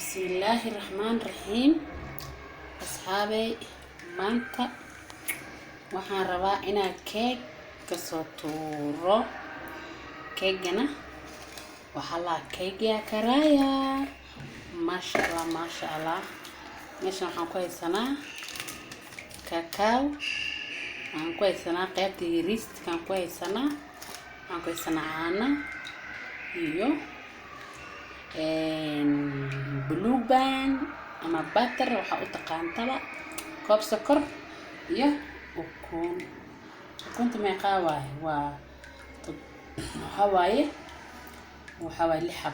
بسم الله الرحمن الرحيم. أصحابي مانتا waxaan rabaa inaan keeg ka soo tuuro. keegana waxa la keegaya karaya masha Allah meeshan waxaan ku haysanaa cacao, waxaan ku haysanaa qaybta yariista, waxaan ku haysanaa caano iyo blue band ama butter waxa u taqaantaba, koob sokor iyo ukunta meeqa waaye waxa waaye 6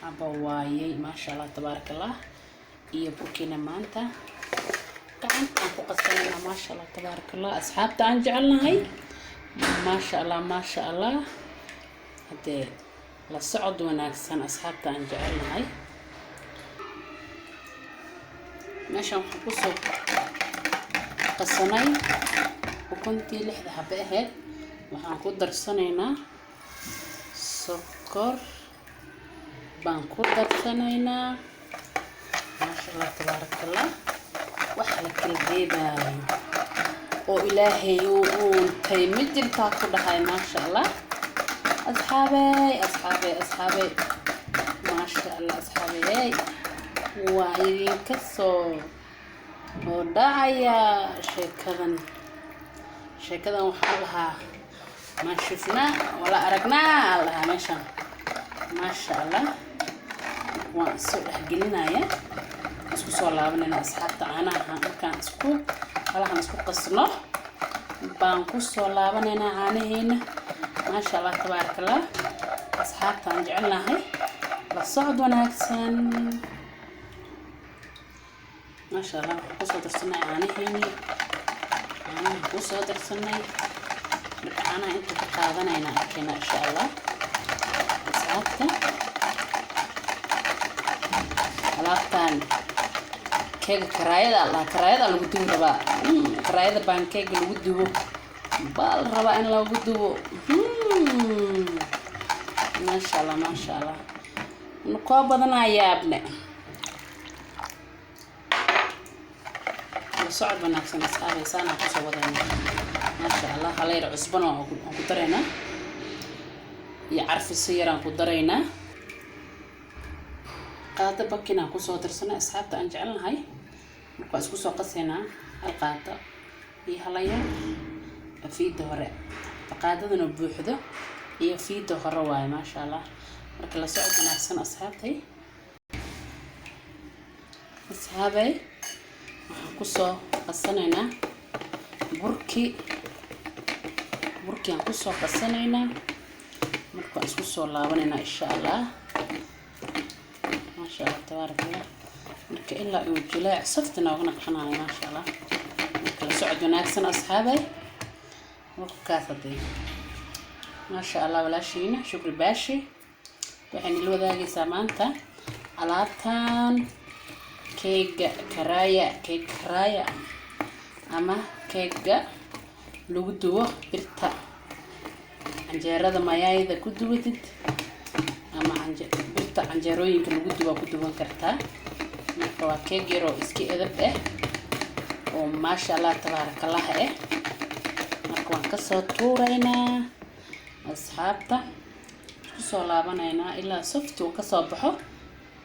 xabo waaye masha Allah tabarakallah. iyo burkina maanta gacanta aan ku qasanayna masha Allah tabarakallah. asxaabta aan jecelnahay masha Allah hadee la socod wanaagsan asxaabta aan jecelnahay. meeshan waxaan ku soo qasanay ukuntii 6 xabo ahayd, waxaan ku darsanaynaa sokor baan ku darsanaynaa masha Allah tabarakallah. waxa la kala deebayo oo ilaahay uu tay majirta ku dhahay masha Allah. أصحابي ما شاء الله أصحابي وعيدين كسو وداعية شيكذا وحالها ما شفنا ولا أرقنا لها ماشا ما شاء الله. وانسوء حقلنا يا اسكو سوالله بنينا أصحاب تعانا كان اسكو هلا هنسكو قصنا بانكو سوالله بنينا عانيهين ما شاء الله تبارك الله. أصحابتا نجعلنا هاي للصعد وناكسن ما شاء الله. قصة درسنا عانيهيني قصة درسنا بركعانا انتو بقاضنا هنا أكينا إن شاء الله. أصحابتا alaabtaan keega karaayada lagu dubo rabaa. karaayada baan keega lagu dubo baa la rabaa in lagu dubo. ما شاء الله نكو بدنا يابنا وصعد بناكسن أصحابي سانا قصة بدنا ما شاء الله. خلير عصبنا وكدرينا يعرف السيارة وكدرينا قاعدة بكينا قصة درسنا أصحاب تنجعلنا هاي نقاس قصة قصينا القاعدة هي هلايا في دهرة فقاعدة نبوحده iyo fiido hore waay masha Allah. marka la socod wanaagsan asxaabtay waxaan ku soo qasanaynaa burkii aan ku soo qasanaynaa marka isku soo laabanaynaa insha Allah masha Allah tabarakallah. marka ilaa uu jilaac saftana uga naqxanayo masha Allah. marka la socod wanaagsan asxaabay waqtigaas hadii ما شاء الله ولا شينا شكر باشي. وحين الوذاقي سامانتا علاتان كيك كرايا أما كيك لودو برتا عنجيرة ماياي ذا كدوتد أما برتا عنجيروين كدوان كرتا نحوا كيك يرو اسكي إذب وما شاء الله تبارك الله نحوا كسو تورينا أصحابتا كسو لابانينا إلا صفتو كسو بحو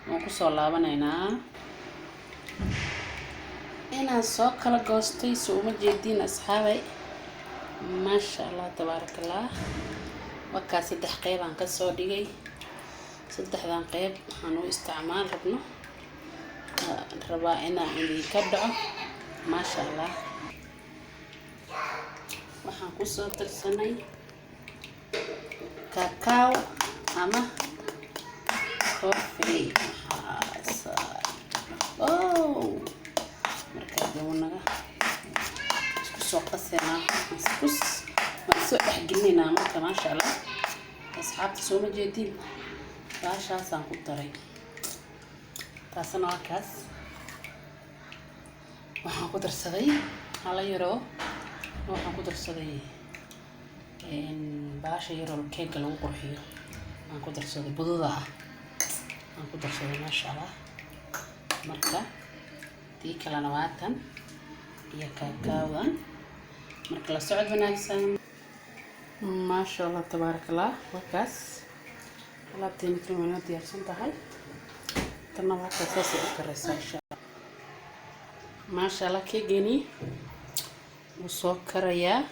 وكسو لابانينا إنا سوق لقوستي سوء مجيدين أصحابي ما شاء الله تبارك الله. وكا 3 قيب عن كسو ديجي 3 ذان قيب حانو استعمال ربنا ربائنا عندي كدعو ما شاء الله. وحان كسو ترسني كاكاو أما كوفي مركز دوننا سوق قصنا مسوق حقلنا مركز ما شاء الله. أصحاب سوم جديد باشا سانكو تري تاسنا كاس waxaan ku darsaday hala yaro waxaan ku darsaday baasha yaro keega lagu qurxiyo aan ku darsaday budada aan ku darsaday maasha allah. Marka tii kalena waatan iyo kaakaawdan marka la socod wanaagsan. maasha allah tabaarakallah. wakaas alaabteena kan waa diyaarsan tahay. tanna waa kaas u karaysaa insha allah. maasha allah keegani wuu soo karayaa.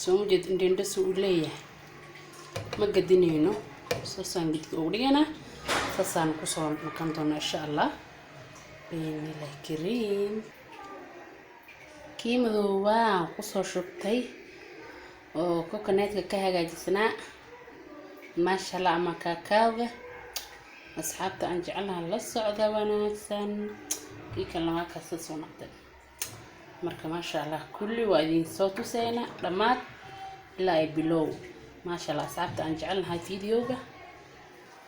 soo mujid indhendhasu u leeyahay ma gadinayno. saasaan gidka ugu dhiganaa. saasaan kusoo noqon doonaa insha allah biidhnillaahi kariim. kii madoobaa kusoo shubtay oo kokoneedka ka hagaajisnaa maasha allah ama kaakaawga. asxaabta aan jecelahay la socda wanaagsan. kii kalena waa kaas soo noqday. marka maasha allah kulli waa idin soo tusayna dhammaad ilaa ay bilow. maasha allah asxaabta aan jecelahay fiidiyowga.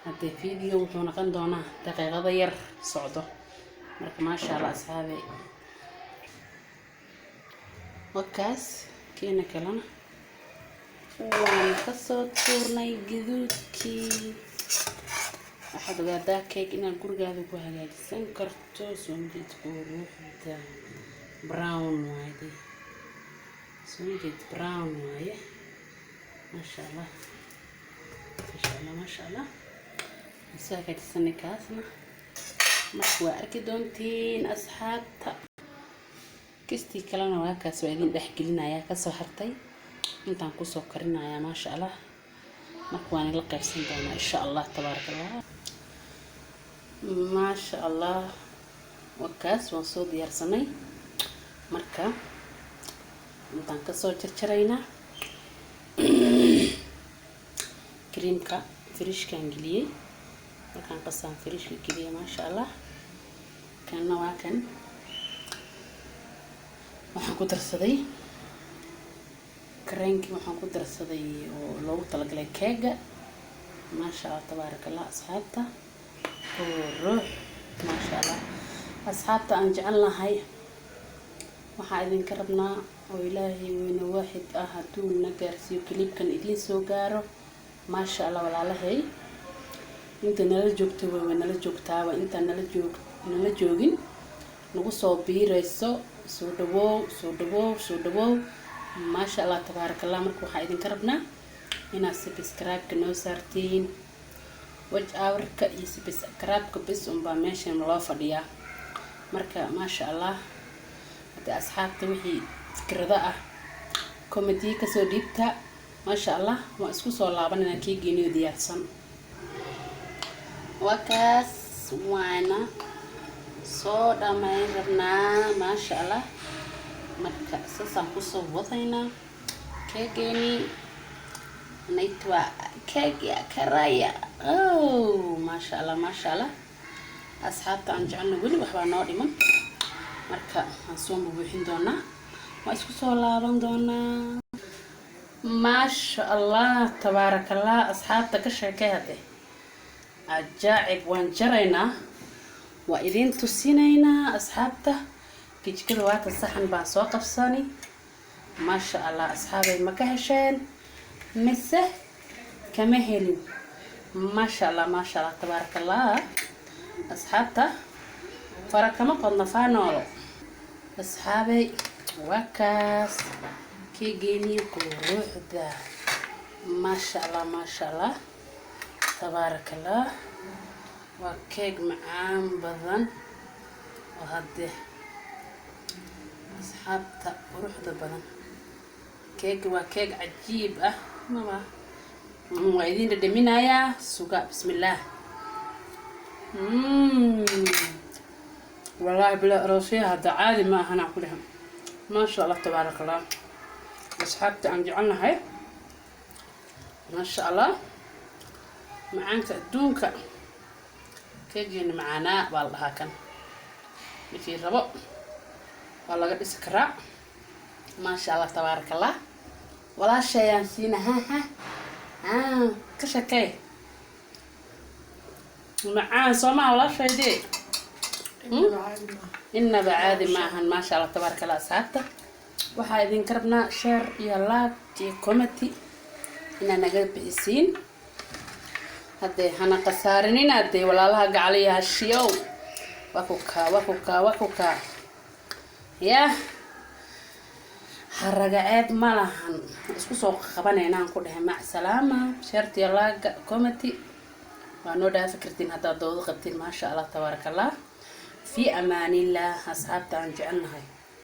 haddee fiidiyow wuxuu noqon doonaa daqiiqado yar socdo. marka maasha allah asxaabay wakaas. kiina kalena waan kasoo tuurnay gaduudkii. waxaad ogaadaa keeg inaad gurigaada ku hagaajisan karto. soo mujid quruxda brown waaye. soo mujid brown waaye. maasha allah maasha allah maasha allah. soo hagaajisanay kaasna marka waa arki doontiin asxaabta. kistii kalena waa kaas waa idin dhex gelinayaa kasoo hartay intaan kusoo karinayaa maasha allah. marka waan la qaybsan doonaa insha allah tabaarakallah. maasha allah wakaas waan soo diyaarsanay. marka intaan kasoo jarjaraynaa. كريمكا فريش كان قليه وكان قصان فريش قليه ما شاء الله. كان نوع كان waxaan ku darsaday kareenkii. waxaan ku darsaday oo loogu talagalay keega. maasha allah tabaarakallah asxaabta ruux maasha allah. asxaabta aan jecelahay waxaa idinka rabnaa oo ilaahay weyne waaxid ah hadduu na gaarsiiyo kilibkan idiin soo gaaro. maasha allah walaalahay inta nala joogto way nala joogtaaba. inta nala joogin nagu soo biirayso soo dhawow soo dhawow soo dhawow. maasha allah tabaarakallah. marka waxaa idinka rabnaa inaad subscribe-ka noo saartiin. watch hour-ka iyo subscribe-ka bis unbaa meeshan loo fadhiyaa. marka maasha allah haddii asxaabta wixii fikrado ah komadiye kasoo dhiibta. maasha allah waan isku soo laabanayna kii geeniyo diyaarsan. wakaas waana soo dhamayn rabnaa maasha allah. marka saasaan kusoo wadaynaa keegeeni. naitwa keeg ya karaya. maasha allah maasha allah. asxaabta aan jecelna weli waxbaa noo dhiman. marka waan soo buuxin doonaa. waan isku soo laaban doonaa. maasha allah tabaarakallah. asxaabta ka sheekay hadee ajaa'ib. waan jaraynaa waa idin tusinaynaa asxaabta. jikada waata saxan baan soo qabsani. maasha allah asxaabay ma ka hesheen mise kama helin? maasha allah maasha allah tabaarakallah. asxaabta fara kama qodna faanoolo. asxaabay wakaas keegeeni quruxda maasha allah maasha allah tabaarakallah. waa keeg macaan badan oo hadde asxaabta quruxda badan. keeg waa keeg cajiib ah. maba waa idin dhadhaminayaa. suga bismillaah. والله بلا روسيا هذا عادي ما هناكلها. ما شاء الله تبارك الله. أصحابتي عم جعلنا هاي ما شاء الله. معانك دونك كيجين معانا والله هاكن في ربع والله قد سكرا. ما شاء الله تبارك الله. ولا شيء نسينا. ها كشكي معان صوما ولا شيء دي. إنما عادي معهن. ما شاء الله تبارك الله. أصحابته waxaa idin karabnaa share iyo like iyo comment ina naga bixisiin. هدي هنا قصارنين هدي ولا لها قعليها الشيو وكوكا يا حرقعات مالهن اسكو سوق قبانينا نكون مع سلامة شرط يلا كومتي وانو دا فكرتين هدا دود قبتين ما شاء الله تبارك الله في امان الله اصحاب تان جعلنا هاي